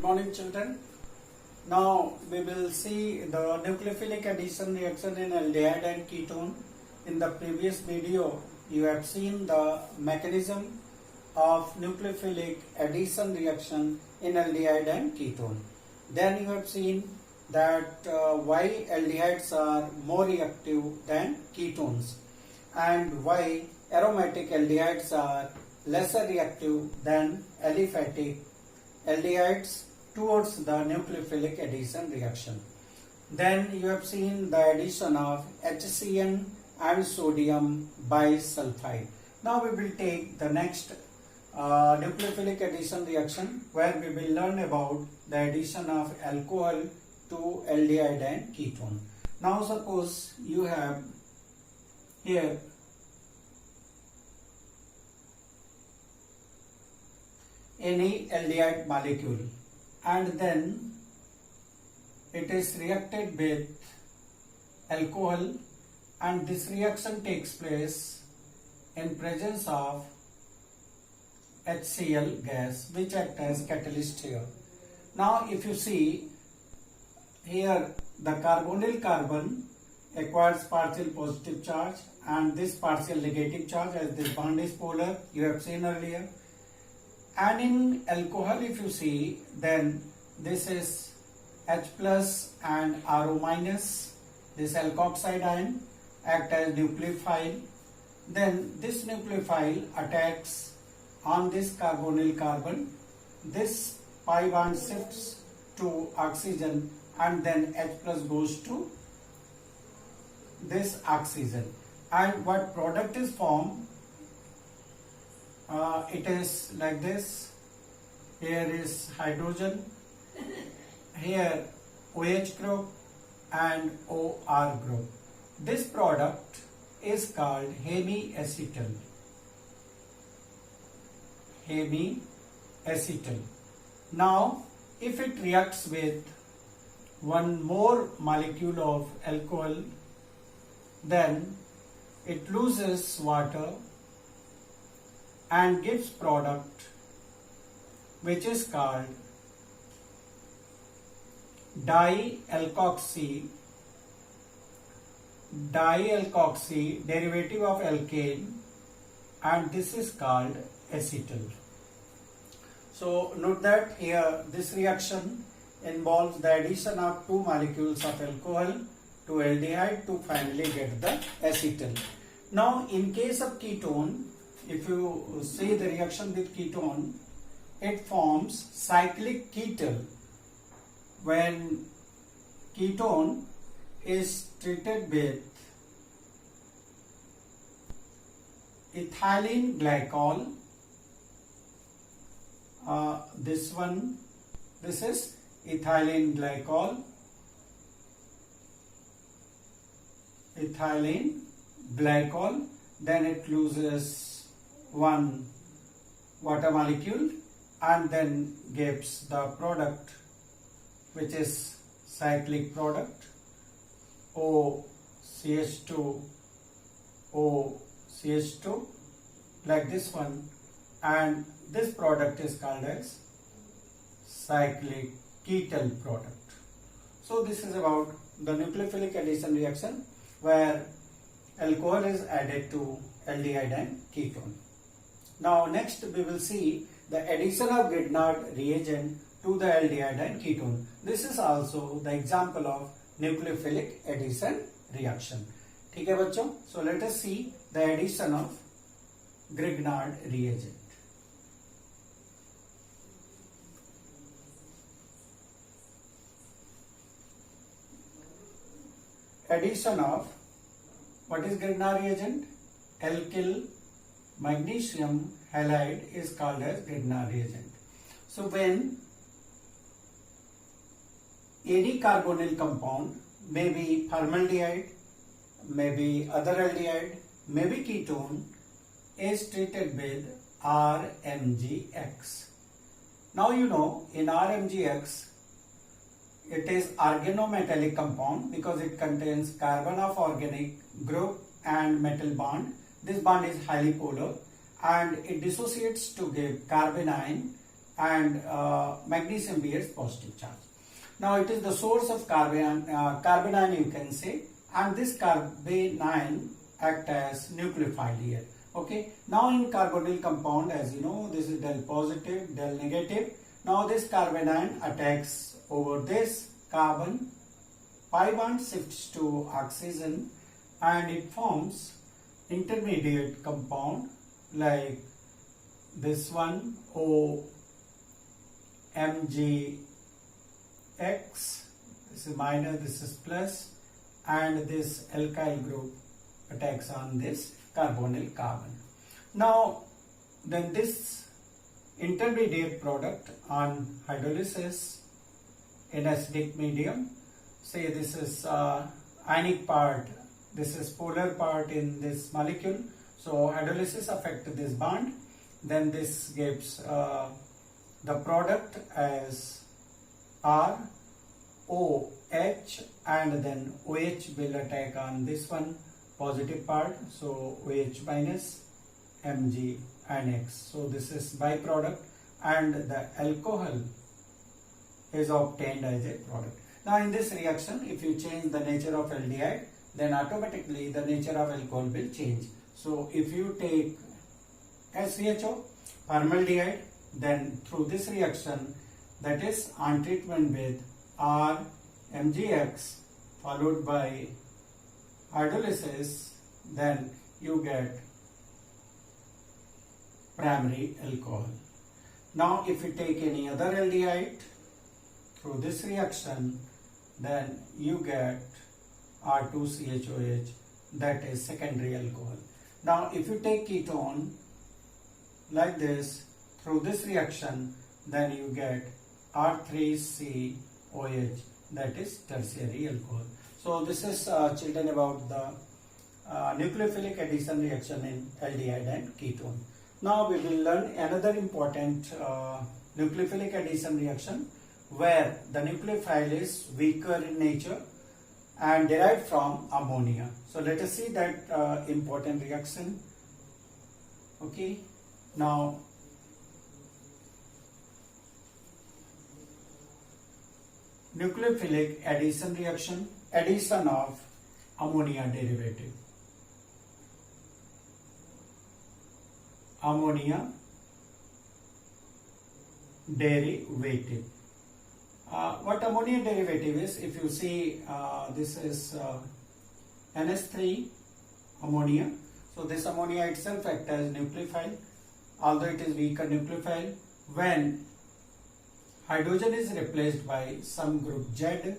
Good morning, children. Now we will see the nucleophilic addition reaction in aldehyde and ketone. In the previous video, you have seen the mechanism of nucleophilic addition reaction in aldehyde and ketone. Then you have seen that why aldehydes are more reactive than ketones and why aromatic aldehydes are lesser reactive than aliphatic aldehydes towards the nucleophilic addition reaction. Then you have seen the addition of HCN and sodium bisulfide. Now we will take the next nucleophilic addition reaction where we will learn about the addition of alcohol to aldehyde and ketone. Now suppose you have here any aldehyde molecule and then it is reacted with alcohol, and this reaction takes place in presence of HCl gas which acts as catalyst here. Now if you see here, the carbonyl carbon acquires partial positive charge and this partial negative charge, as this bond is polar, you have seen earlier. And in alcohol, if you see, then this is H plus and RO minus, this alkoxide ion act as nucleophile. Then this nucleophile attacks on this carbonyl carbon. This pi bond shifts to oxygen and then H plus goes to this oxygen. And what product is formed? It is like this. Here is hydrogen, here OH group and OR group. This product is called hemiacetal. Hemiacetal. Now, if it reacts with one more molecule of alcohol, then it loses water and gives product which is called dialkoxy derivative of alkane, and this is called acetal. So note that here this reaction involves the addition of two molecules of alcohol to aldehyde to finally get the acetal. Now in case of ketone, if you see the reaction with ketone, it forms cyclic ketal. When ketone is treated with ethylene glycol, this is ethylene glycol, then it loses one water molecule and then gives the product which is cyclic product OCH2 like this one, and this product is called as cyclic ketal product. So this is about the nucleophilic addition reaction where alcohol is added to aldehyde and ketone. Now next we will see the addition of Grignard reagent to the aldehyde and ketone. This is also the example of nucleophilic addition reaction. ठीक है बच्चों? So let us see the addition of Grignard reagent. Addition of what is Grignard reagent? Alkyl magnesium halide is called as Grignard reagent. So when any carbonyl compound, maybe formaldehyde, maybe other aldehyde, maybe ketone, is treated with RMGX. Now you know in RMGX it is organometallic compound because it contains carbon of organic group and metal bond. This bond is highly polar and it dissociates to give carbanion and magnesium bears positive charge. Now it is the source of carbanion you can say, and this carbanion act as nucleophile here. Okay, now in carbonyl compound, as you know, this is del positive, del negative. Now this carbanion attacks over this carbon, pi bond shifts to oxygen and it forms intermediate compound like this one, OMgX. This is minus, this is plus, and this alkyl group attacks on this carbonyl carbon. Now then this intermediate product on hydrolysis in acidic medium, say this is ionic part, this is polar part in this molecule, so hydrolysis affects this bond, then this gives the product as R, OH, and then OH will attack on this one positive part, so OH minus, Mg and X. So this is byproduct and the alcohol is obtained as a product. Now in this reaction, if you change the nature of aldehyde, then automatically the nature of alcohol will change. So if you take SCHO, formaldehyde, then through this reaction, that is on treatment with RMgX followed by hydrolysis, then you get primary alcohol. Now if you take any other aldehyde through this reaction, then you get R2CHOH, that is secondary alcohol. Now if you take ketone like this through this reaction, then you get R3COH, that is tertiary alcohol. So this is children about the nucleophilic addition reaction in aldehyde and ketone. Now we will learn another important nucleophilic addition reaction where the nucleophile is weaker in nature and derived from ammonia. So let us see that important reaction. Okay, now nucleophilic addition reaction, addition of ammonia derivative. Ammonia derivative. What ammonia derivative is, if you see this is NH3 ammonia. So this ammonia itself acts as nucleophile, although it is weaker nucleophile. When hydrogen is replaced by some group Z,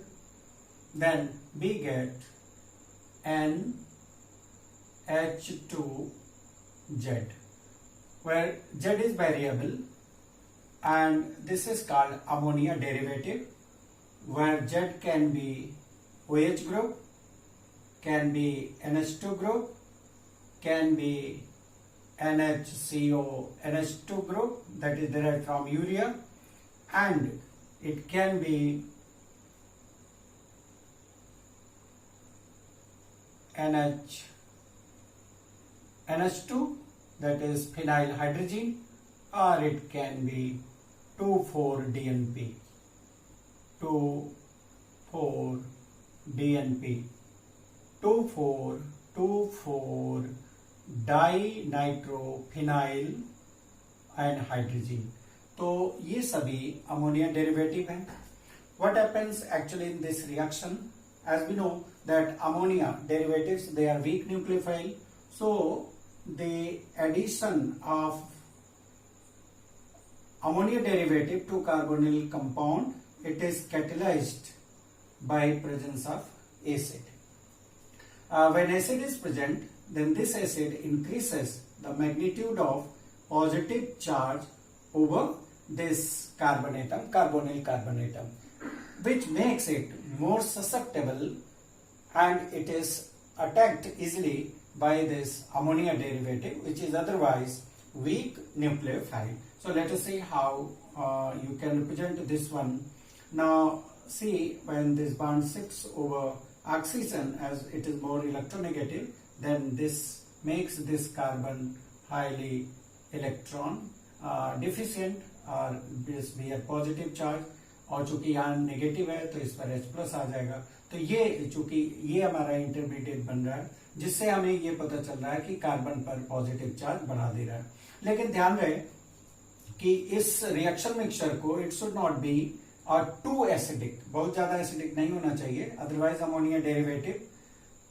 then we get NH2Z, where Z is variable, and this is called ammonia derivative, where Z can be OH group, can be NH2 group, can be NHCO NH2 group, that is derived from urea, and it can be NH2, that is phenyl hydrogen, or it can be 2,4-DNP, 2,4-DNP, 2,4-dinitrophenyl and hydrogen. तो ये सभी ammonia derivative हैं. What happens actually in this reaction? As we know that ammonia derivatives, they are weak nucleophile. So the addition of ammonia derivative to carbonyl compound, it is catalyzed by presence of acid. When acid is present, then this acid increases the magnitude of positive charge over this carbonyl carbonatum, which makes it more susceptible, and it is attacked easily by this ammonia derivative, which is otherwise weak nucleophile. So let us see how you can represent this one. Now see, when this bond shifts over oxygen, as it is more electronegative, then this makes this carbon highly electron deficient, और this B positive charge, और चूंकि यहाँ negative है तो इस पर H+ आ जाएगा। तो ये चूंकि ये हमारा इंटरमीडिएट बन रहा है, जिससे हमें ये पता चल रहा है कि कार्बन पर पॉजिटिव चार्ज बढ़ा दे रहा है। लेकिन ध्यान रहे कि इस रिएक्शन मिक्सचर को it should not be too acidic, बहुत ज्यादा एसिडिक नहीं होना चाहिए, अदरवाइज अमोनिया डेरिवेटिव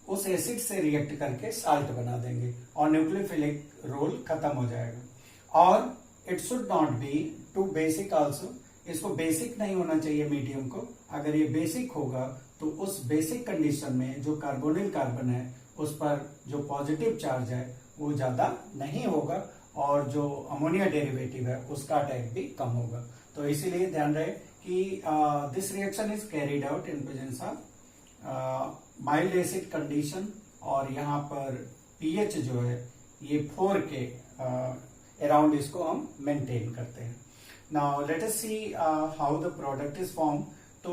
उस एसिड से रिएक्ट करके साल्ट बना देंगे और न्यूक्लियोफिलिक रोल खत्म हो जाएगा। और it should not be too basic also, इसको बेसिक नहीं होना चाहिए मीडियम को। अगर ये बेसिक होगा तो उस बेसिक कंडीशन में जो कार्बोनिल कार्बन है उस पर जो पॉजिटिव चार्ज है वो ज्यादा नहीं होगा और जो अमोनिया डेरिवेटिव है उसका अटैक भी कम होगा। तो इसीलिए ध्यान रहे कि this reaction is carried out in presence of mild acid condition, और यहाँ पर पीएच जो है ये 4 के अराउंड इसको हम मेंटेन करते हैं। Now let us see how the product is form. तो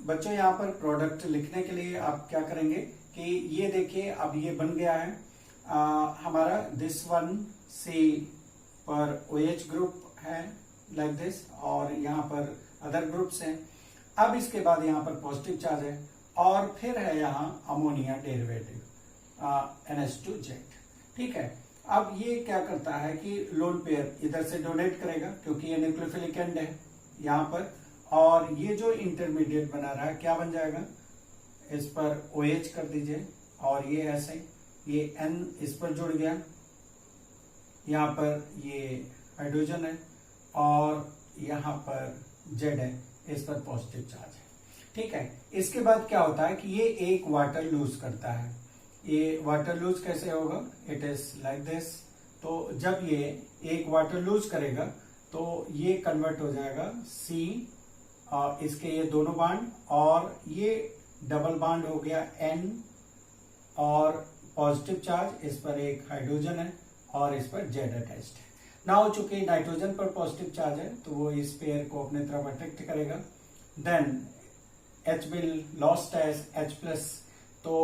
बच्चों यहाँ पर प्रोडक्ट लिखने के लिए आप क्या करेंगे कि ये देखिए अब ये बन गया है हमारा दिस वन सी पर OH ग्रुप है लाइक दिस, और यहाँ पर अदर ग्रुप्स हैं। अब इसके बाद यहाँ पर पॉजिटिव चार्ज है और फिर है यहाँ अमोनिया डेरिवेटिव NH2Z, ठीक है। अब ये क्या करता है कि लोन पेयर इधर से डोनेट करेगा क्योंकि ये न्यूक्लियोफिलिक एंड है यहाँ पर, और ये जो इंटरमीडिएट बना रहा है क्या बन जाएगा, इस पर OH कर दीजिए और ये ऐसे ये N इस पर जुड़ गया, यहाँ पर ये हाइड्रोजन है और यहाँ पर Z है, इस पर पॉजिटिव चार्ज है, ठीक है। इसके बाद क्या होता है कि ये एक वाटर लूज करता है। ये वाटर लूज कैसे होगा, इट इज लाइक दिस। तो जब ये एक वाटर लूज करेगा तो ये कन्वर्ट हो जाएगा C, इसके ये दोनों बांड और ये डबल बांड हो गया N और पॉजिटिव चार्ज, इस पर एक हाइड्रोजन है और इस पर Z अटैच्ड है। नाउ चूंकि नाइट्रोजन पर पॉजिटिव चार्ज है तो वो इस पेयर को अपने तरफ अट्रैक्ट करेगा, then H will lost as H+। तो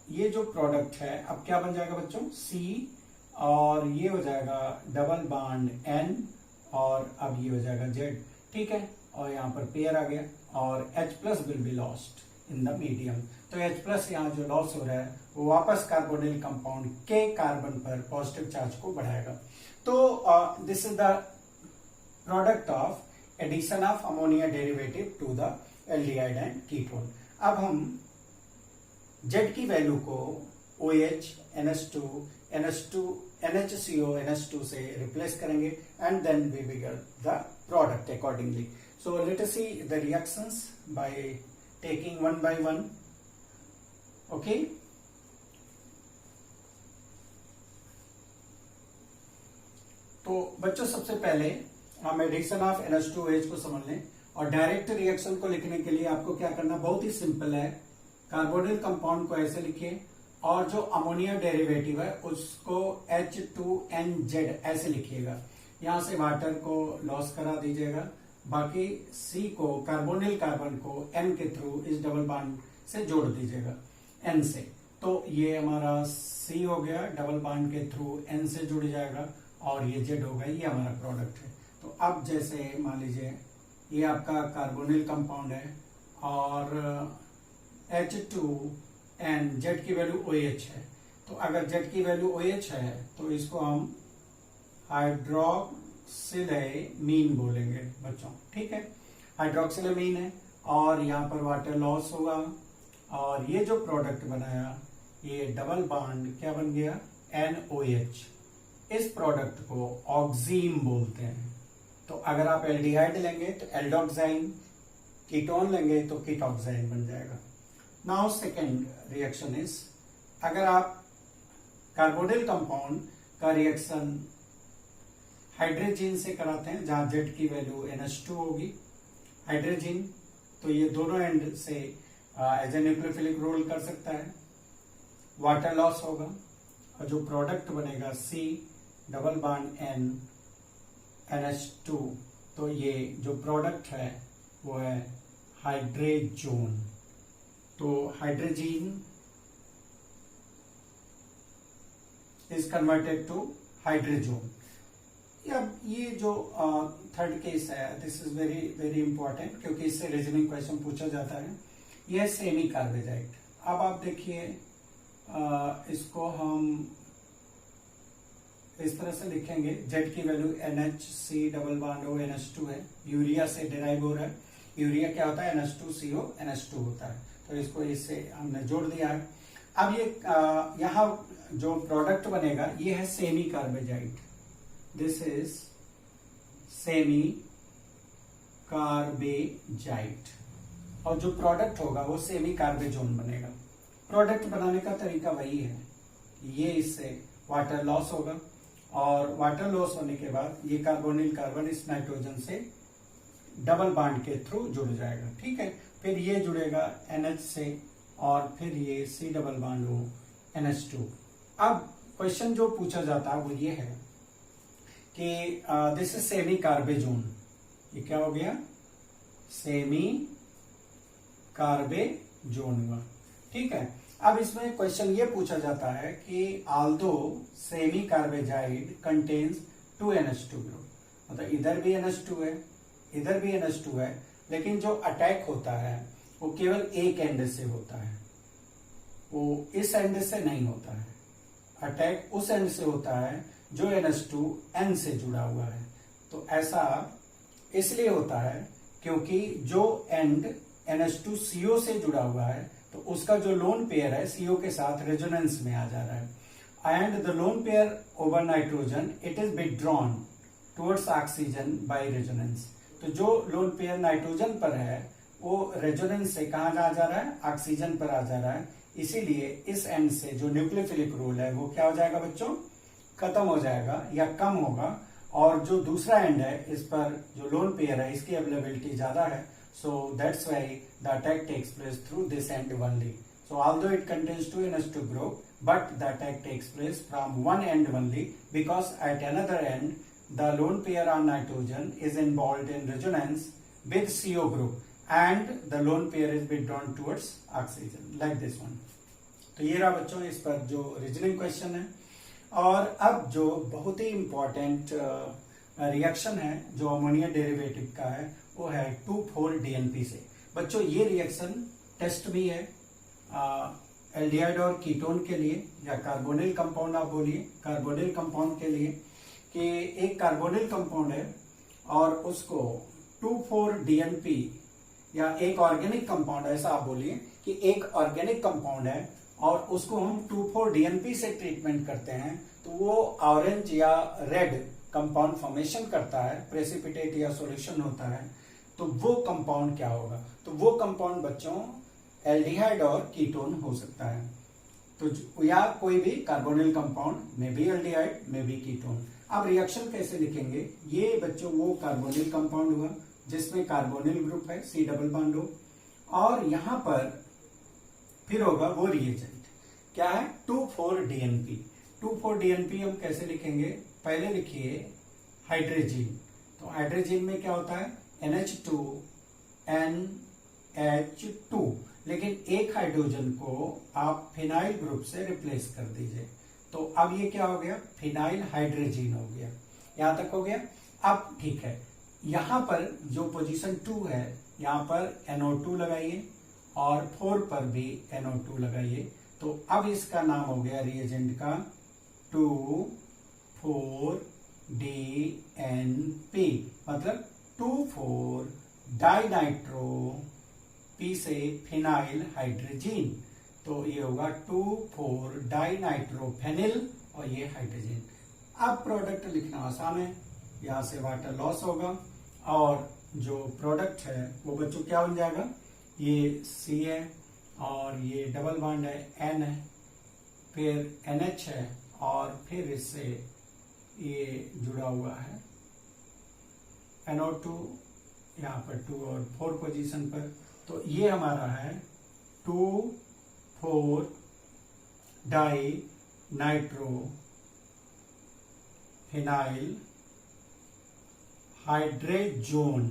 ये जो प्रोडक्ट है अब क्या बन जाएगा बच्चों, C और ये हो जाएगा डबल बांड N और अब ये हो जाएगा Z, ठीक है। और यहाँ पर पेयर आ गया और H+ will be lost in the medium. तो H+ यहाँ जो लॉस हो रहा है वो वापस कार्बोनिल कंपाउंड के कार्बन पर पॉजिटिव चार्ज को बढ़ाएगा। तो this is the product of addition of ammonia derivative to the aldehyde and ketone. अब हम Z की वैल्यू को OH, NH2, NHCO, NH2 से रिप्लेस करेंगे and then we will get the product accordingly. So let us see the reactions by taking one by one, okay. तो बच्चों सबसे पहले हम एडिशन ऑफ NH2OH को समझ लें और डायरेक्ट रिएक्शन को लिखने के लिए आपको क्या करना, बहुत ही सिंपल है। कार्बोनिल कंपाउंड को ऐसे लिखिए और जो अमोनिया डेरिवेटिव है उसको H2NZ ऐसे लिखिएगा। यहां से वाटर को लॉस करा दीजिएगा, बाकी C को कार्बोनिल कार्बन को N के थ्रू इस डबल बॉन्ड से जोड़ दीजिएगा N से। तो ये हमारा C हो गया, डबल बॉन्ड के थ्रू N से जुड़ जाएगा और ये Z होगा, ये हमारा प्रोडक्ट है। तो अब जैसे मान लीजिए ये आपका कार्बोनिल कंपाउंड है और H2N Z की वैल्यू OH है। तो अगर Z की वैल्यू OH है तो इसको हम हाइड्रोक्सिलेमीन बोलेंगे बच्चों, ठीक है। हाइड्रोक्सिलेमीन है और यहाँ पर वाटर लॉस होगा और ये जो प्रोडक्ट बनाया ये डबल बॉन्ड क्या बन गया, NOH। इस प्रोडक्ट को ऑक्सीम बोलते हैं। तो अगर आप एल्डिहाइड लेंगे तो एल्डोक्साइन, कीटोन लेंगे तो कीटोक्साइन बन जाएगा। नाउ सेकेंड रिएक्शन इज, अगर आप कार्बोनिल कंपाउंड का रिएक्शन हाइड्रोजन से कराते हैं जहां Z की वैल्यू NH2 होगी, हाइड्रोजन, तो ये दोनों एंड से एज ए न्यूक्लियोफिलिक रोल कर सकता है, वाटर लॉस होगा और जो प्रोडक्ट बनेगा C double bond N NH2, तो ये जो प्रोडक्ट है वो है हाइड्रोजन। तो hydrogen is converted to hydrogen. कि अब ये जो थर्ड केस है, this is very very important, क्योंकि इससे रीजनिंग क्वेश्चन पूछा जाता है। यह सेमी कार्बोजाइट। अब आप देखिए, इसको हम इस तरह से लिखेंगे, जेड की value NHC double bond O NH2 है, यूरिया से डिराइव हो रहा है। यूरिया क्या होता है? NH2CO NH2 होता है, तो इसको इससे हमने जोड़ दिया है। अब ये यहाँ जो प्रोडक्ट बनेगा ये है सेमी कार्बोजाइट, दिस इज सेमी कार्बोजाइट, और जो प्रोडक्ट होगा वो सेमी कार्बेजोन बनेगा। प्रोडक्ट बनाने का तरीका वही है, ये इससे वाटर लॉस होगा, और वाटर लॉस होने के बाद ये कार्बोनिल कार्बन इस नाइट्रोजन से डबल बॉन्ड के थ्रू जुड़ जाएगा, ठीक है। फिर ये जुड़ेगा NH से, और फिर ये C double bond O NH2। अब क्वेश्चन जो पूछा जाता है वो ये है कि दिस इज सेमी कार्बेजोन, ये क्या हो गया? सेमी कार्बेजोन हुआ, ठीक है। अब इसमें क्वेश्चन ये पूछा जाता है कि although semi carbazide contains 2 NH2 group, मतलब इधर भी NH2 है, इधर भी NH2 है, लेकिन जो अटैक होता है वो केवल एक एंड से होता है, वो इस एंड से नहीं होता है। अटैक उस एंड से होता है जो NH2 N से जुड़ा हुआ है। तो ऐसा इसलिए होता है क्योंकि जो एंड NH2CO से जुड़ा हुआ है तो उसका जो लोन पेयर है CO के साथ रेजोनेंस में आ जा रहा है, and the lone pair over nitrogen it is withdrawn towards oxygen by resonance. तो जो लोन पेयर नाइट्रोजन पर है वो रेजोनेंस से कहां जा रहा है? ऑक्सीजन पर आ जा रहा है। इसीलिए इस एंड से जो न्यूक्लियोफिलिक रोल है वो क्या हो जाएगा बच्चों? खत्म हो जाएगा या कम होगा, और जो दूसरा एंड है इस पर जो लोन पेयर है इसकी अवेलेबिलिटी ज्यादा है, so that's why the attack takes place through this end only. So although it contains 2 NH2 group, but the attack takes place from one end only, because at another end the lone pair on nitrogen is involved in resonance with CO group and the lone pair is withdrawn towards oxygen like this one. तो ये रहा बच्चों इस पर जो reasoning question है। और अब जो बहुत ही इंपॉर्टेंट रिएक्शन है जो अमोनिया डेरिवेटिव का है वो है 2,4-DNP से। बच्चों ये रिएक्शन टेस्ट भी है एल्डिहाइड और कीटोन के लिए, या कार्बोनिल कंपाउंड आप बोलिए, कार्बोनिल कंपाउंड के लिए, कि एक कार्बोनिल कंपाउंड है और उसको 2,4-DNP, या एक ऑर्गेनिक कंपाउंड है, ऐसा आप बोलिए कि एक ऑर्गेनिक कंपाउंड है और उसको हम 2,4-DNP से ट्रीटमेंट करते हैं तो वो ऑरेंज या रेड कंपाउंड फॉर्मेशन करता है, प्रेसिपिटेट या सॉल्यूशन होता है। तो वो कंपाउंड क्या होगा? तो वो कंपाउंड बच्चों एल्डिहाइड और कीटोन हो सकता है, तो या कोई भी कार्बोनिल कंपाउंड में भी एल्डिहाइड में भी कीटोन। अब रिएक्शन कैसे लिखेंगे? ये बच्चों वो कार्बोनिल कंपाउंड हुआ जिसमें कार्बोनिल ग्रुप है C डबल बॉन्ड O, और यहां पर फिर होगा वो रिएजेंट क्या है? 2,4-DNP। 2,4-DNP हम कैसे लिखेंगे? पहले लिखिए हाइड्रोजीन, तो हाइड्रोजीन में क्या होता है? NH2 NH2, लेकिन एक हाइड्रोजन को आप फिनाइल ग्रुप से रिप्लेस कर दीजिए, तो अब ये क्या हो गया? फिनाइल हाइड्रोजीन हो गया। यहां तक हो गया। अब ठीक है, यहां पर जो पोजीशन 2 है यहां पर NO2 लगाइए और 4 पर भी NO2 लगाइए, तो अब इसका नाम हो गया रिएजेंट का 2,4-DNP, मतलब 2,4-डाइनाइट्रो P से फिनाइल हाइड्रोजीन, तो ये होगा 2,4-डाइनाइट्रोफेनिल और ये हाइड्रोजन। अब प्रोडक्ट लिखना आसान है, यहां से वाटर लॉस होगा और जो प्रोडक्ट है वो बच्चों क्या बन जाएगा? ये C है और ये डबल बॉन्ड है N है, फिर NH है और फिर इससे ये जुड़ा हुआ है NO2 यहाँ पर 2 और 4 पोजीशन पर, तो ये हमारा है 2,4-डाई-नाइट्रो-फिनाइल हाइड्रोजोन।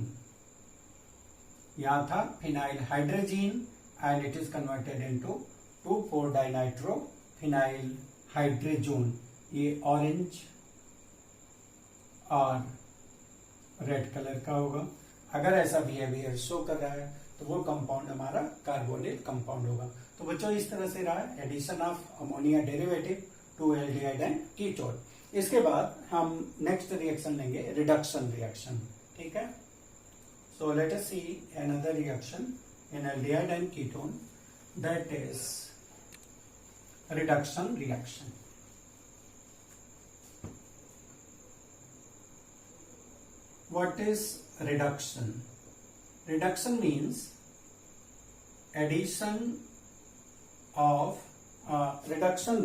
यहां था phenyl hydrazine and it is converted into two four dinitrophenyl hydrazone. ये ऑरेंज आर रेड कलर का होगा। अगर ऐसा बिहेवियर शो कर रहा है तो वो कंपाउंड हमारा कार्बोनिल कंपाउंड होगा। तो बच्चों इस तरह से रहा addition of ammonia derivative to aldehyde and ketone. इसके बाद हम नेक्स्ट रिएक्शन लेंगे रिडक्शन रिएक्शन। ठीक है, so let us see another reaction in aldehyde and ketone, that is reduction reaction. What is reduction? Reduction means addition of reduction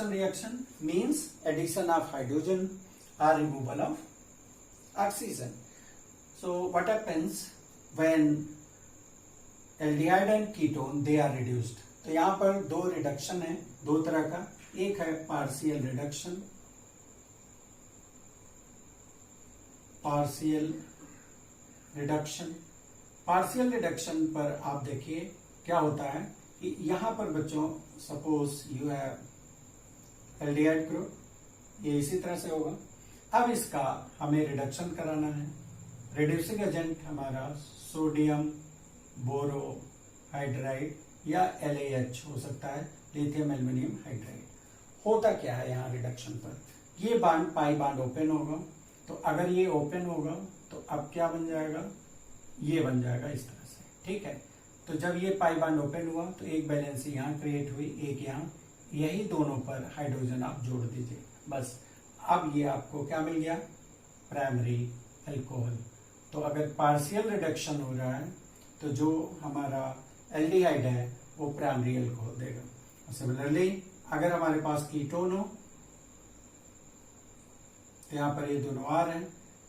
reaction means addition of hydrogen or removal of oxygen. So what happens when aldehyde and ketone they are reduced? तो यहां पर दो reduction है, दो तरह का। एक है पार्शियल रिडक्शन, पार्शियल रिडक्शन पर आप देखिए क्या होता है कि यहां पर बच्चों suppose you have aldehyde group, ये इसी तरह से होगा। अब इसका हमें रिडक्शन कराना है। रिड्यूसिंग एजेंट हमारा सोडियम बोरोहाइड्राइड या LaH हो सकता है, लिथियम एल्युमिनियम हाइड्राइड। होता क्या है यहाँ रिडक्शन पर, ये बांड पाई बांड ओपन होगा। तो अगर ये ओपन होगा तो अब क्या बन जाएगा, ये बन जाएगा इस तरह से। ठीक है, तो जब ये पाई बांड ओपन हुआ तो एक बैलेंस यहाँ क्रिएट हुई, एक यहाँ, यही दोनों पर हाइड्रोजन आप जोड़ दीजिए बस। अब ये आपको क्या मिल गया, प्राइमरी अल्कोहल। तो अगर पार्शियल रिडक्शन हो रहा है तो जो हमारा एल्डिहाइड है वो प्राइमरी अल्कोहल देगा। सिमिलरली अगर हमारे पास कीटोन हो तो यहाँ पर ये दोनों आर हैं।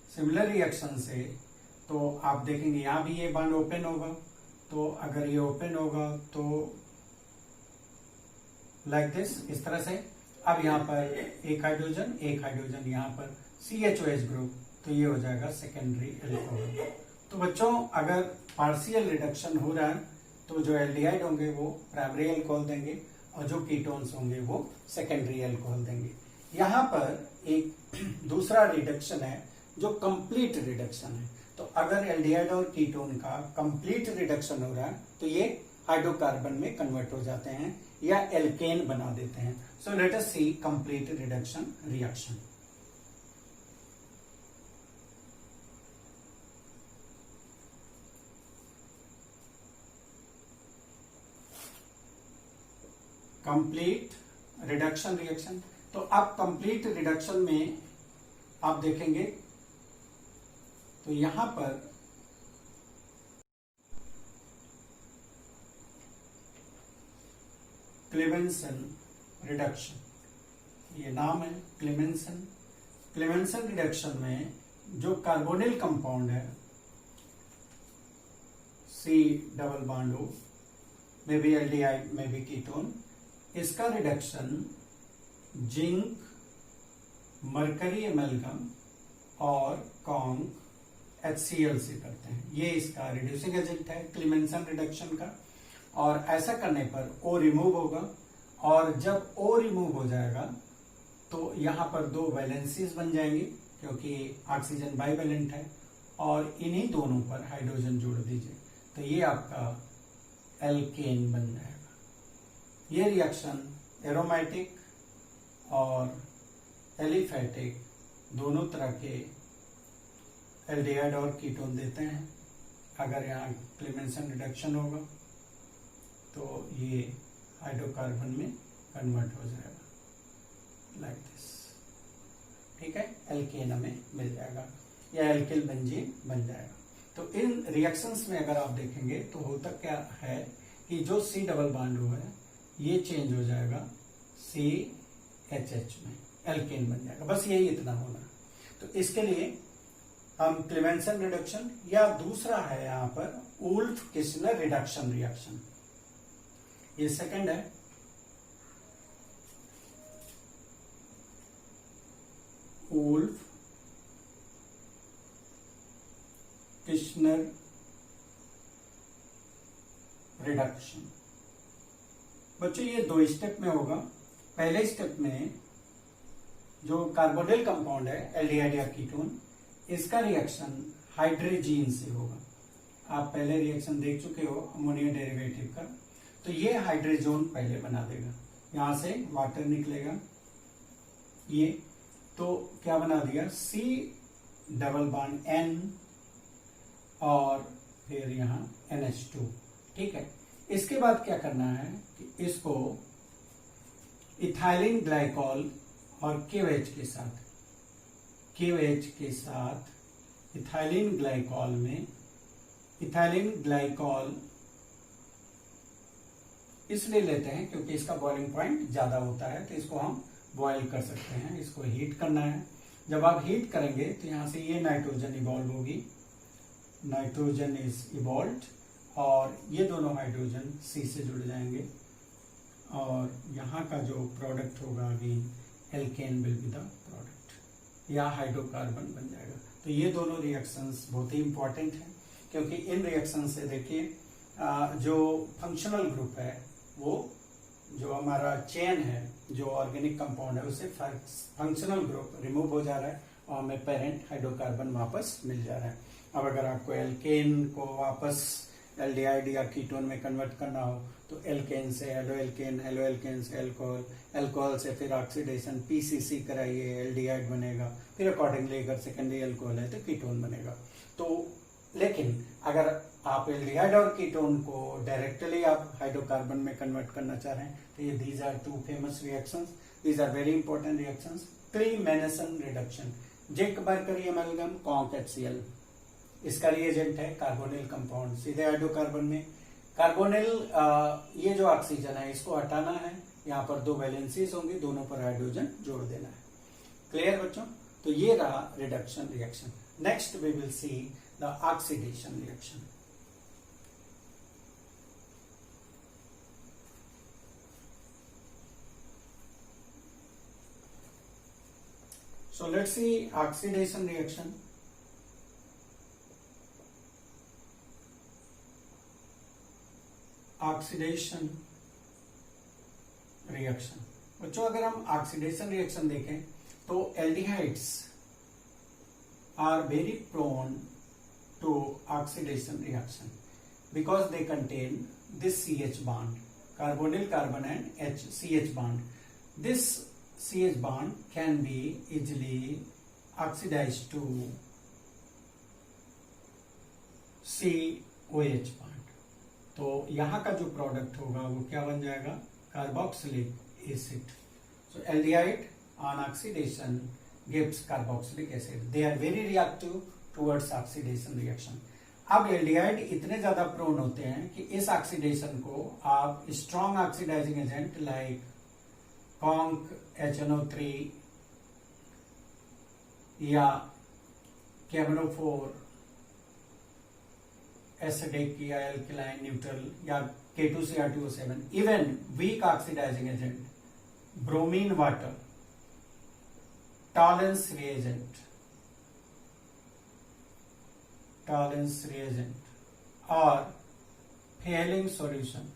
सिमिलर रिएक्शन से तो आप देखेंगे यहाँ भी ये बॉन्ड ओपन होगा। तो अगर ये ओपन होगा तो लाइक दिस, इस तरह से। अब यहाँ पर एक हाइड्रोजन यहाँ पर CHOH ग्रुप, तो ये हो जाएगा सेकेंडरी अल्कोहल। तो बच्चों अगर पार्शियल रिडक्शन हो रहा है तो जो एल्डिहाइड होंगे वो प्राइमरी अल्कोहल देंगे और जो कीटोन्स होंगे वो सेकेंडरी अल्कोहल देंगे। यहाँ पर एक दूसरा रिडक्शन है जो कंप्लीट रिडक्शन है। तो अगर एल्डिहाइड और कीटोन का कंप्लीट रिडक्शन हो रहा है तो ये हाइड्रोकार्बन में कन्वर्ट हो जाते हैं या एल्केन बना देते हैं। So let us see complete reduction reaction. Complete reduction reaction. तो अब कंप्लीट रिडक्शन में आप देखेंगे तो यहां पर क्लेमेंसन रिडक्शन, ये नाम है क्लेमेंसन। क्लेमेंसन रिडक्शन में जो कार्बोनिल कंपाउंड है C double bond O, may be aldehyde may be ketone, इसका रिडक्शन जिंक, मरकरी एमलगम और कॉन्क HCl से करते हैं। ये इसका रिड्यूसिंग एजेंट है क्लेमेंसन रिडक्शन का। और ऐसा करने पर O रिमूव होगा, और जब O रिमूव हो जाएगा तो यहां पर दो वैलेंसीज बन जाएंगी क्योंकि ऑक्सीजन बाइवेलेंट है, और इन्हीं दोनों पर हाइड्रोजन जोड़ दीजिए तो ये आपका एल्केन बन जाएगा। ये रिएक्शन एरोमेटिक और एलिफेटिक दोनों तरह के एल्डिहाइड और कीटोन देते हैं। अगर यहाँ क्लेमेंसन रिडक्शन होगा तो ये हाइड्रोकार्बन में कन्वर्ट हो जाएगा लाइक दिस। ठीक है, एल्केन हमें मिल जाएगा या एल्किल बेंजीन बन जाएगा। तो इन रिएक्शंस में अगर आप देखेंगे तो होता क्या है कि जो C डबल बॉन्ड O है ये चेंज हो जाएगा CHH में, एल्केन बन जाएगा। बस यही इतना होना। तो इसके लिए हम क्लेमेंसन रिडक्शन, या दूसरा है यहाँ पर वुल्फ किस्लर रिडक्शन रिएक्शन, ये सेकंड है। Wolff Kishner reduction. बच्चों ये 2 स्टेप में होगा। पहले स्टेप में जो कार्बोनिल कंपाउंड है एल्डिहाइड या कीटोन, इसका रिएक्शन हाइड्रोजीन से होगा। आप पहले रिएक्शन देख चुके हो अमोनिया डेरिवेटिव का। तो ये हाइड्रोजन पहले बना देगा, यहां से वाटर निकलेगा, ये तो क्या बना दिया C डबल बॉन्ड N और फिर यहां NH2। ठीक है, इसके बाद क्या करना है कि इसको इथाइलिन ग्लाइकॉल और KOH के साथ इथाइलिन ग्लाइकॉल में, इथाइलिन ग्लाइकॉल इसलिए लेते हैं क्योंकि इसका बॉइलिंग पॉइंट ज्यादा होता है, तो इसको हम बॉयल कर सकते हैं। इसको हीट करना है। जब आप हीट करेंगे तो यहां से ये नाइट्रोजन इवॉल्व होगी, नाइट्रोजन इज इवॉल्व्ड, और ये दोनों हाइड्रोजन C से जुड़ जाएंगे और यहाँ का जो प्रोडक्ट होगा again alkane will be the product, या हाइड्रोकार्बन बन जाएगा। तो ये दोनों रिएक्शंस बहुत ही इंपॉर्टेंट हैं क्योंकि इन रिएक्शन से देखिए जो फंक्शनल ग्रुप है, वो जो हमारा चेन है, जो ऑर्गेनिक कंपाउंड है, उससे फंक्शनल ग्रुप रिमूव हो जा रहा है और हमें पेरेंट हाइड्रोकार्बन वापस मिल जा रहा है। अब अगर आपको एल्केन को वापस एल्डिहाइड या कीटोन में कन्वर्ट करना हो तो एल्केन से हेलो एल्केन से अल्कोहल, अल्कोहल से फिर ऑक्सीडेशन PCC कराइए, एल्डिहाइड बनेगा, फिर अकॉर्डिंगली अगर सेकेंडरी अल्कोहल है तो कीटोन बनेगा। तो लेकिन अगर आप एल्डिहाइड और कीटोन को डायरेक्टली आप हाइड्रोकार्बन में कन्वर्ट करना चाह रहे हैं तो ये these are 2 famous reactions, these are very important reactions. Clemmensen reduction, zinc mercury amalgam conc HCl, इसका रिएजेंट है कार्बोनिल कंपाउंड, सीधे हाइड्रोकार्बन में कार्बोनिल, ये जो ऑक्सीजन है इसको हटाना है, यहाँ पर 2 वैलेंसीज होंगी, दोनों पर हाइड्रोजन जोड़ देना है। क्लियर बच्चों? तो ये रहा reduction reaction. Next we will see the oxidation reaction. So let's see oxidation reaction. Oxidation reaction. बच्चों अगर हम ऑक्सीडेशन रिएक्शन देखें तो aldehydes are very prone to oxidation reaction because they contain this CH bond, carbonyl carbon and CH bond. This CH bond can be easily oxidized to COH bond. तो यहाँ का जो product होगा वो क्या बन जाएगा? Carboxylic acid. So aldehyde on oxidation gives carboxylic acid. They are very reactive towards oxidation reaction. अब एल्डिहाइड इतने ज्यादा प्रोन होते हैं कि इस ऑक्सीडेशन को आप strong oxidising agent like conc HNO3 या KMNO4 एसिडिक या एल्किलाइन न्यूट्रल या K2Cr2O7, even weak oxidising agent bromine water, Tollens reagent और Fehling solution.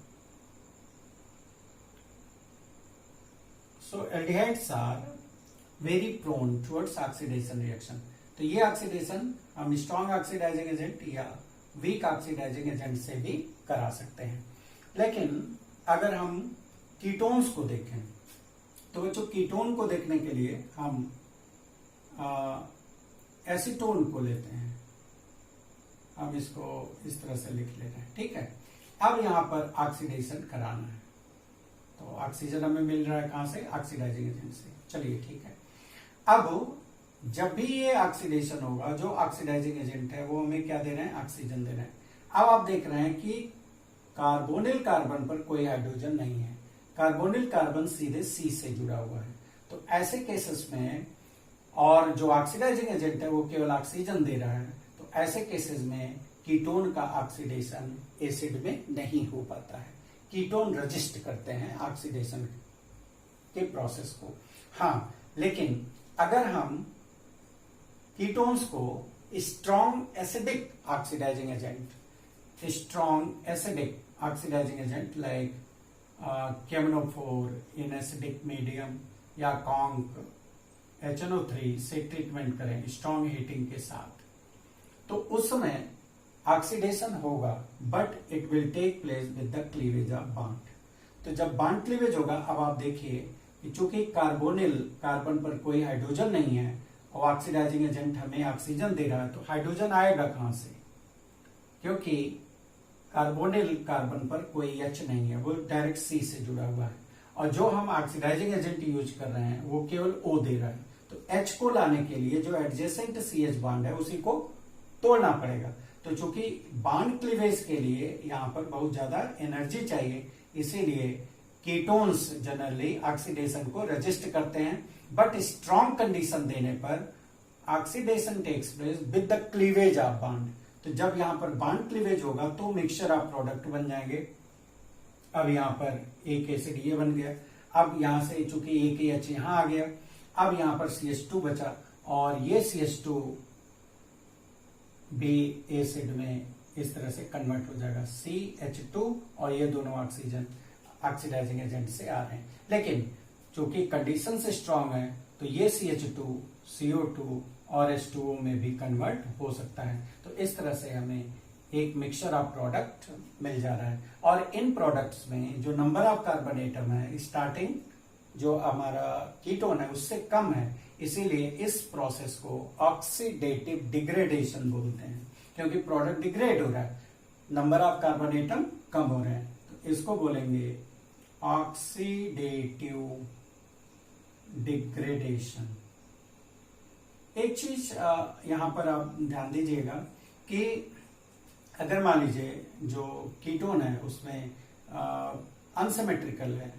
So aldehydes are very prone towards oxidation reaction. तो ये ऑक्सीडेशन हम strong oxidising agent या week oxidising agent से भी करा सकते हैं। लेकिन अगर हम कीटोन्स को देखें तो बच्चों कीटोन को देखने के लिए हम एसीटोन को लेते हैं। हम इसको इस तरह से लिख ले रहे हैं, ठीक है। अब यहां पर ऑक्सीडेशन कराना है तो ऑक्सीजन हमें मिल रहा है कहां से? ऑक्सीडाइजिंग एजेंट से। चलिए ठीक है। अब जब भी ये ऑक्सीडेशन होगा, जो ऑक्सीडाइजिंग एजेंट है वो हमें क्या दे रहे हैं? ऑक्सीजन दे रहे हैं। अब आप देख रहे हैं कि कार्बोनिल कार्बन पर कोई हाइड्रोजन नहीं है, कार्बोनिल कार्बन सीधे C से जुड़ा हुआ है। तो ऐसे केसेस में, और जो ऑक्सीडाइजिंग एजेंट है वो केवल ऑक्सीजन दे रहा है, तो ऐसे केसेस में कीटोन का ऑक्सीडेशन एसिड में नहीं हो पाता है। कीटोन रजिस्ट करते हैं ऑक्सीडेशन के प्रोसेस को। हाँ, लेकिन अगर हम कीटोन्स को strong acidic oxidizing agent, strong acidic oxidizing agent like KMnO four in acidic medium या कॉन्क HNO3 से ट्रीटमेंट करें स्ट्रॉन्ग हीटिंग के साथ, तो उस समय ऑक्सीडेशन होगा, but it will take place with the cleavage of bond. तो जब बॉन्ड क्लीवेज होगा, अब आप देखिए कि चूंकि कार्बोनिल कार्बन पर कोई हाइड्रोजन नहीं है और ऑक्सीडाइजिंग एजेंट हमें ऑक्सीजन दे रहा है, तो हाइड्रोजन आएगा कहां से? क्योंकि कार्बोनिल कार्बन पर कोई H नहीं है, वो डायरेक्ट C से जुड़ा हुआ है, और जो हम ऑक्सीडाइजिंग एजेंट यूज कर रहे हैं वो केवल O दे रहा है। तो H को लाने के लिए जो एडजेसेंट CH बॉन्ड है उसी को तोड़ना पड़ेगा। तो चूंकि बॉन्ड क्लीवेज के लिए यहाँ पर बहुत ज्यादा एनर्जी चाहिए, इसीलिए कीटोन्स जनरली ऑक्सीडेशन को रेजिस्ट करते हैं, बट स्ट्रॉन्ग कंडीशन देने पर oxidation takes place with the cleavage of bond. तो जब यहाँ पर बॉन्ड क्लीवेज होगा तो मिक्सचर ऑफ प्रोडक्ट बन जाएंगे। अब यहाँ पर एक एसिड ये बन गया, अब यहां से चूंकि एक ही H यहां आ गया, अब यहाँ पर CH2 बचा, और ये CH2 भी एसिड में इस तरह से कन्वर्ट हो जाएगा CH2, और ये दोनों ऑक्सीजन ऑक्सीडाइजिंग एजेंट से आ रहे हैं। लेकिन चूंकि कंडीशन से स्ट्रांग है तो ये CH2 CO2 और H2O में भी कन्वर्ट हो सकता है। तो इस तरह से हमें एक मिक्सचर ऑफ प्रोडक्ट मिल जा रहा है, और इन प्रोडक्ट्स में जो नंबर ऑफ कार्बन एटम है स्टार्टिंग जो हमारा कीटोन है उससे कम है, इसीलिए इस प्रोसेस को ऑक्सीडेटिव डिग्रेडेशन बोलते हैं, क्योंकि प्रोडक्ट डिग्रेड हो रहा है, नंबर ऑफ कार्बन एटम कम हो रहे हैं, तो इसको बोलेंगे ऑक्सीडेटिव डिग्रेडेशन। एक चीज यहां पर आप ध्यान दीजिएगा कि अगर मान लीजिए जो कीटोन है उसमें अनसिमेट्रिकल है,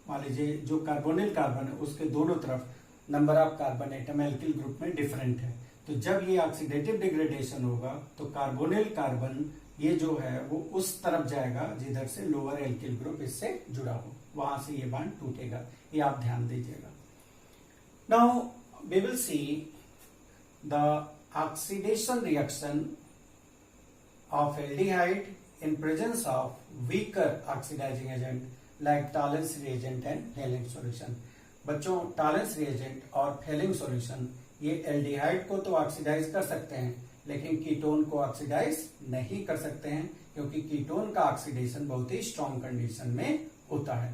मान लीजिए जो कार्बोनिल कार्बन है उसके दोनों तरफ number of carbon atom alkyl group में डिफरेंट है, तो जब ये ऑक्सीडेटिव डिग्रेडेशन होगा तो कार्बोनिल कार्बन ये जो है वो उस तरफ जाएगा जिधर से लोअर एल्किल ग्रुप इससे जुड़ा हो, वहां से ये बॉन्ड टूटेगा, ये आप ध्यान दीजिएगा। Now we will see the oxidation reaction of aldehyde in presence of weaker oxidizing agent like Tollens reagent and Fehling solution। बच्चों Tollens reagent और Fehling solution ये एल्डिहाइड को तो ऑक्सीडाइज कर सकते हैं, लेकिन कीटोन को ऑक्सीडाइज नहीं कर सकते हैं, क्योंकि कीटोन का ऑक्सीडेशन बहुत ही स्ट्रॉन्ग कंडीशन में होता है।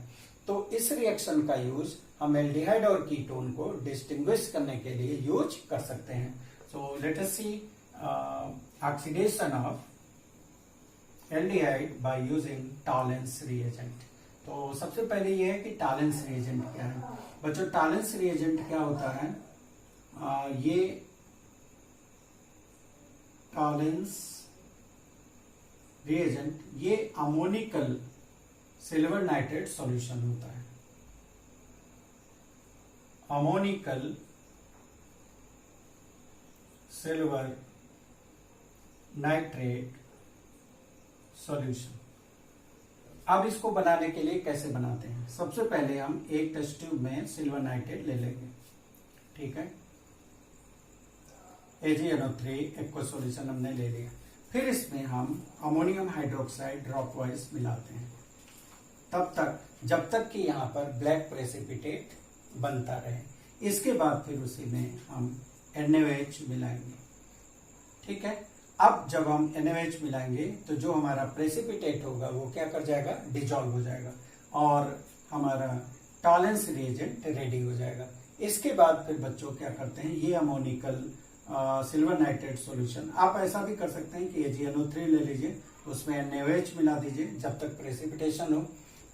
तो इस रिएक्शन का यूज हम एल्डिहाइड और कीटोन को डिस्टिंग्विश करने के लिए यूज कर सकते हैं। So let us see oxidation of aldehyde by using Tollens reagent. तो सबसे पहले ये है कि टॉलेंस रिएजेंट क्या है। बच्चों टॉलेंस रिएजेंट क्या होता है? ये टॉलेंस रिएजेंट ये अमोनिकल सिल्वर नाइट्रेट सॉल्यूशन होता है। Ammoniacal silver nitrate solution. अब इसको बनाने के लिए कैसे बनाते हैं? सबसे पहले हम एक टेस्ट ट्यूब में सिल्वर नाइट्रेट ले लेंगे, ठीक है, AgNO3 एक्वा सॉल्यूशन हमने ले लिया। फिर इसमें हम अमोनियम हाइड्रोक्साइड ड्रॉप वाइज मिलाते हैं, तब तक जब तक कि यहाँ पर ब्लैक प्रेसिपिटेट बनता रहे। इसके बाद फिर उसी में हम NaOH मिलाएंगे, ठीक है। अब जब हम NaOH मिलाएंगे तो जो हमारा प्रेसिपिटेट होगा वो क्या कर जाएगा? डिजॉल्व हो जाएगा, और हमारा टॉलेंस रिएजेंट रेडी हो जाएगा। इसके बाद फिर बच्चों क्या करते हैं, ये अमोनिकल सिल्वर नाइट्रेट सॉल्यूशन आप ऐसा भी कर सकते हैं कि AgNO3 ले लीजिए, उसमें NaOH मिला दीजिए जब तक प्रेसिपिटेशन हो।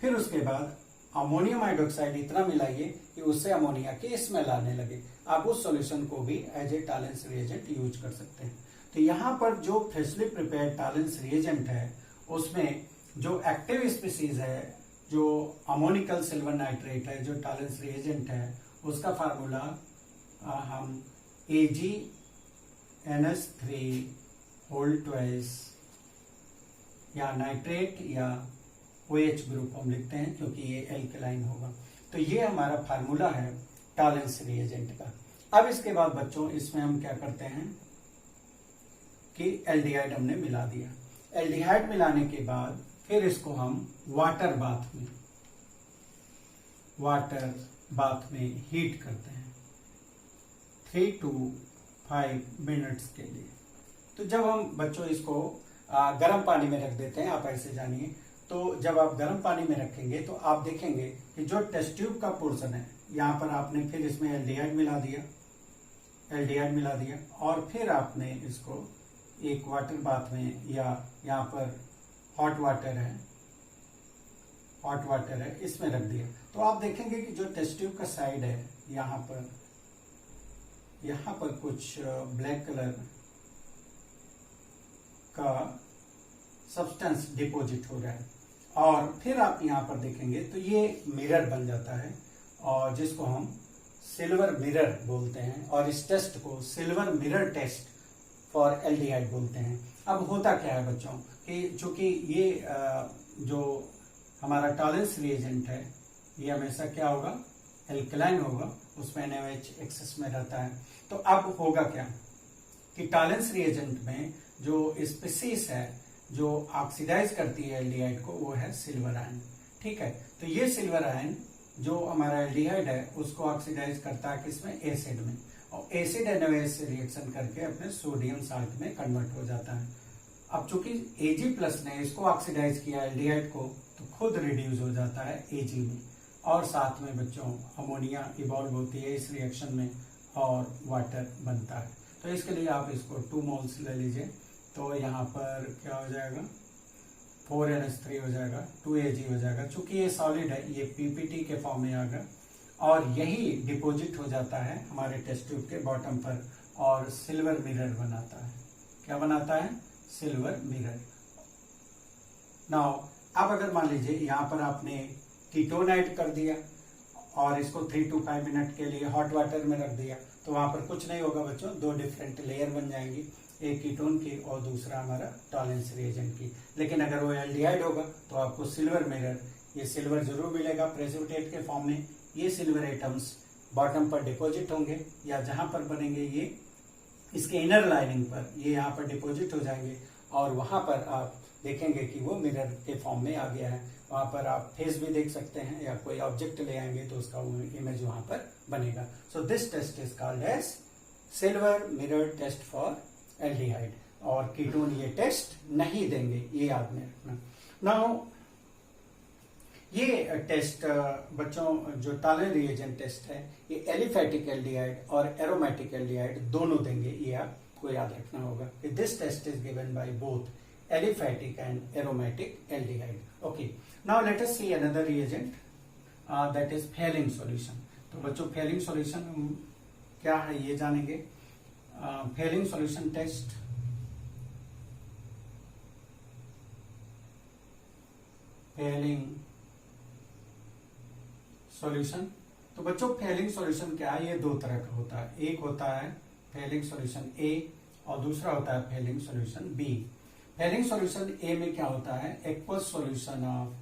फिर उसके बाद अमोनियम हाइड्रोक्साइड इतना मिलाइए कि उससे अमोनिया की स्मेल आने लगे। आप उस सॉल्यूशन को भी as a Tollens reagent use कर सकते हैं। तो यहाँ पर जो फ्रेशली प्रिपेयर्ड टॉलेंस रिएजेंट है उसमें जो एक्टिव स्पीसीज है, जो अमोनिकल सिल्वर नाइट्रेट है, जो टॉलेंस रिएजेंट है, उसका फार्मूला हम AgNH3 होल ट्वाइस या नाइट्रेट या OH ग्रुप हम लिखते हैं क्योंकि ये एल्कलाइन होगा। तो ये हमारा फार्मूला है टॉलेंस रिएजेंट का। अब इसके बाद बच्चों इसमें हम क्या करते हैं कि एल्डिहाइड हमने मिला दिया। एल्डिहाइड मिलाने के बाद फिर इसको हम वाटर बाथ में हीट करते हैं 3 to 5 मिनट्स के लिए। तो जब हम बच्चों इसको गर्म पानी में रख देते हैं, आप ऐसे जानिए, तो जब आप गर्म पानी में रखेंगे तो आप देखेंगे कि जो टेस्ट ट्यूब का पोर्शन है, यहाँ पर आपने फिर इसमें एल्डिहाइड मिला दिया और फिर आपने इसको एक वाटर बाथ में, या यहाँ पर हॉट वाटर है इसमें रख दिया। तो आप देखेंगे कि जो टेस्ट ट्यूब का साइड है, यहाँ पर कुछ ब्लैक कलर का सब्सटेंस डिपॉजिट हो रहा है और फिर आप यहाँ पर देखेंगे तो ये मिरर बन जाता है और जिसको हम सिल्वर मिरर बोलते हैं और इस टेस्ट को silver mirror test for aldehyde बोलते हैं। अब होता क्या है बच्चों कि चूंकि ये जो हमारा टॉलेंस रिएजेंट है ये हमेशा क्या होगा, एल्कलाइन होगा, उसमें NaOH एक्सेस में रहता है। तो अब होगा क्या कि टॉलेंस रिएजेंट में जो स्पीसीज है जो ऑक्सीडाइज करती है एल्डिहाइड को, वो है सिल्वर आयन। ठीक है, तो ये सिल्वर आयन जो हमारा एल्डिहाइड है उसको ऑक्सीडाइज करता है किसमें, एसिड में, और एसिड NaOH से रिएक्शन करके अपने सोडियम साल्ट में कन्वर्ट हो जाता है। अब चूंकि Ag+ ने इसको ऑक्सीडाइज किया एल्डिहाइड को, तो खुद रिड्यूस हो जाता है Ag में और साथ में बच्चों अमोनिया इवॉल्व होती है इस रिएक्शन में और वाटर बनता है। तो इसके लिए आप इसको 2 मोल्स ले लीजिए, तो यहाँ पर क्या हो जाएगा, 4NH3 हो जाएगा, 2 Ag हो जाएगा। चूंकि ये सॉलिड है, ये PPT के फॉर्म में आएगा और यही डिपॉजिट हो जाता है हमारे टेस्ट ट्यूब के बॉटम पर और सिल्वर मिरर बनाता है। क्या बनाता है, सिल्वर मिरर। नाउ अब अगर मान लीजिए यहाँ पर आपने कीटोन ऐड कर दिया और इसको 3 to 5 मिनट के लिए हॉट वाटर में रख दिया, तो वहां पर कुछ नहीं होगा बच्चों, 2 डिफरेंट लेयर बन जाएंगी, एक कीटोन की और दूसरा हमारा टॉलेंस रिएजेंट की। लेकिन अगर वो एल्डिहाइड होगा तो आपको सिल्वर मिरर, ये सिल्वर जरूर मिलेगा प्रेसिपिटेट के फॉर्म में। ये सिल्वर एटम्स बॉटम पर डिपॉजिट होंगे या जहां पर बनेंगे ये इसके इनर लाइनिंग पर, ये यहाँ पर डिपॉजिट हो जाएंगे और वहां पर आप देखेंगे कि वो मिरर के फॉर्म में आ गया है। वहां पर आप फेस भी देख सकते हैं या कोई ऑब्जेक्ट ले आएंगे तो उसका इमेज वहां पर बनेगा। So this test is called as silver mirror test for aldehyde और कीटोन ये टेस्ट नहीं देंगे, ये याद में रखना। नाउ ये टेस्ट बच्चों जो टॉलेंस रिएजेंट टेस्ट है, ये एलिफैटिक एल्डिहाइड और एरोमेटिक एल्डिहाइड दोनों देंगे, ये आपको याद रखना होगा कि this test is given by both aliphatic and aromatic aldehyde. Okay, now let us see another reagent that is Fehling solution. तो बच्चों Fehling solution क्या है ये जानेंगे। Fehling solution test Fehling solution, तो बच्चों Fehling solution क्या है, ये 2 तरह का होता है। एक होता है Fehling solution A और दूसरा होता है Fehling solution B। Fehling solution A में क्या होता है, aqueous solution of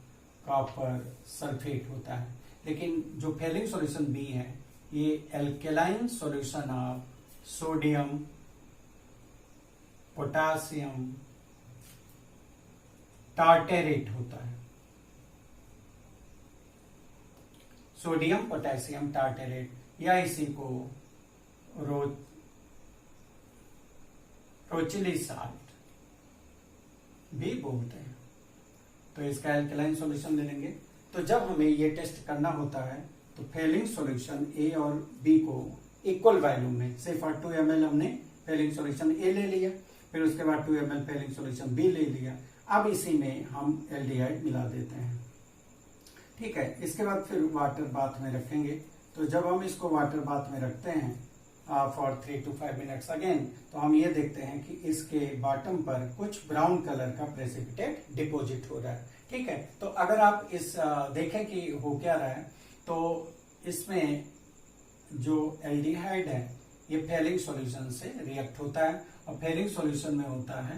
copper sulphate होता है, लेकिन जो Fehling solution B है ये alkaline solution of sodium potassium tartrate होता है। सोडियम पोटेशियम टार्टेरेट या इसी को रोचिली साल्ट भी बोलते हैं। तो इसका एल्कलाइन सॉल्यूशन ले लेंगे। तो जब हमें ये टेस्ट करना होता है तो Fehling सॉल्यूशन A और B को इक्वल वैल्यू में, से फॉर 2 ml हमने Fehling सॉल्यूशन A ले लिया, फिर उसके बाद 2 ml Fehling सॉल्यूशन B ले लिया। अब इसी में हम एल्डिहाइड मिला देते हैं। ठीक है, इसके बाद फिर वाटर बाथ में रखेंगे। तो जब हम इसको वाटर बाथ में रखते हैं फॉर 3 to 5 मिनट्स अगेन, तो हम ये देखते हैं कि इसके बॉटम पर कुछ ब्राउन कलर का प्रेसिपिटेट डिपॉजिट हो रहा है। ठीक है, तो अगर आप इस देखें कि हो क्या रहा है, तो इसमें जो एल्डिहाइड है ये Fehling सॉल्यूशन से रिएक्ट होता है और Fehling सॉल्यूशन में होता है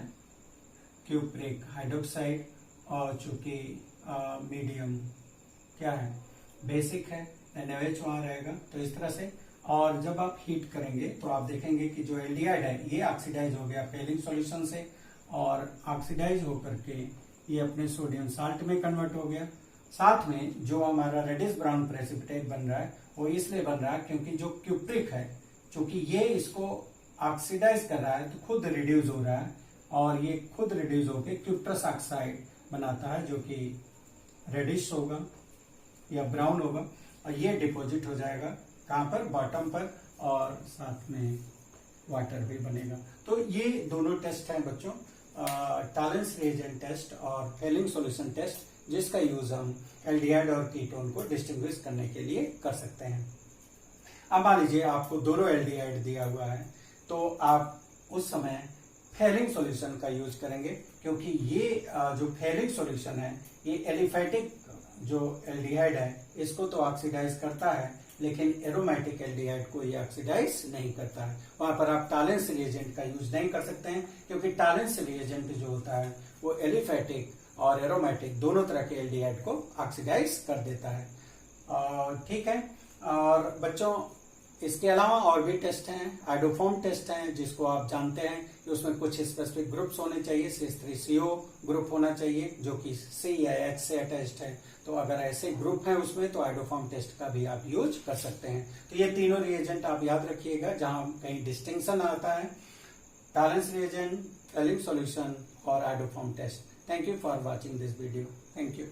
क्यूप्रिक हाइड्रोक्साइड और चूंकि मीडियम क्या है, बेसिक है, NaOH वहां रहेगा। तो इस तरह से, और जब आप हीट करेंगे तो आप देखेंगे कि जो एल्डिहाइड है ये ऑक्सीडाइज हो गया Fehling सॉल्यूशन से और ऑक्सीडाइज होकर के ये अपने सोडियम साल्ट में कन्वर्ट हो गया। साथ में जो हमारा रेडिश ब्राउन प्रेसिपिटेट बन रहा है वो इसलिए बन रहा है क्योंकि जो क्यूप्रिक है, चूंकि ये इसको ऑक्सीडाइज कर रहा है तो खुद रिड्यूस हो रहा है, और ये खुद रिड्यूस होकर क्यूप्रस ऑक्साइड बनाता है जो कि रेडिश होगा या ब्राउन होगा, और ये डिपॉजिट हो जाएगा कहाँ पर, बॉटम पर, और साथ में वाटर भी बनेगा। तो ये दोनों टेस्ट हैं बच्चों, टॉलरेंस रिएजेंट टेस्ट और फेलिंग सॉल्यूशन टेस्ट, जिसका यूज हम एल्डिहाइड और कीटोन को डिस्टिंग्विश करने के लिए कर सकते हैं। अब मान लीजिए आपको दोनों एल्डिहाइड दिया हुआ है, तो आप उस समय फेलिंग सॉल्यूशन का यूज करेंगे, क्योंकि ये जो फेलिंग सॉल्यूशन है ये एलिफेटिक जो एल्डिहाइड है इसको तो ऑक्सीडाइज करता है, लेकिन एरोमेटिक एल्डिहाइड को ये ऑक्सीडाइज नहीं करता है। वहां पर आप टॉलरेंस रिएजेंट का यूज नहीं कर सकते हैं, क्योंकि टॉलरेंस रिएजेंट जो होता है वो एलिफेटिक और एरोमेटिक दोनों तरह के एल्डिहाइड को ऑक्सीडाइज कर देता है। ठीक है। और बच्चों इसके अलावा और भी टेस्ट हैं, आइडोफॉर्म टेस्ट हैं, जिसको आप जानते हैं कि उसमें कुछ स्पेसिफिक ग्रुप्स होने चाहिए। CH3CO ग्रुप होना चाहिए जो कि C या H से अटैच्ड है। तो अगर ऐसे ग्रुप हैं उसमें तो आइडोफॉर्म टेस्ट का भी आप यूज कर सकते हैं। तो ये तीनों रिएजेंट आप याद रखिएगा जहां कहीं डिस्टिंक्शन आता है, टॉलरेंस रिएजेंट, फेलिंग सॉल्यूशन और iodoform test. Thank you for watching this video. Thank you.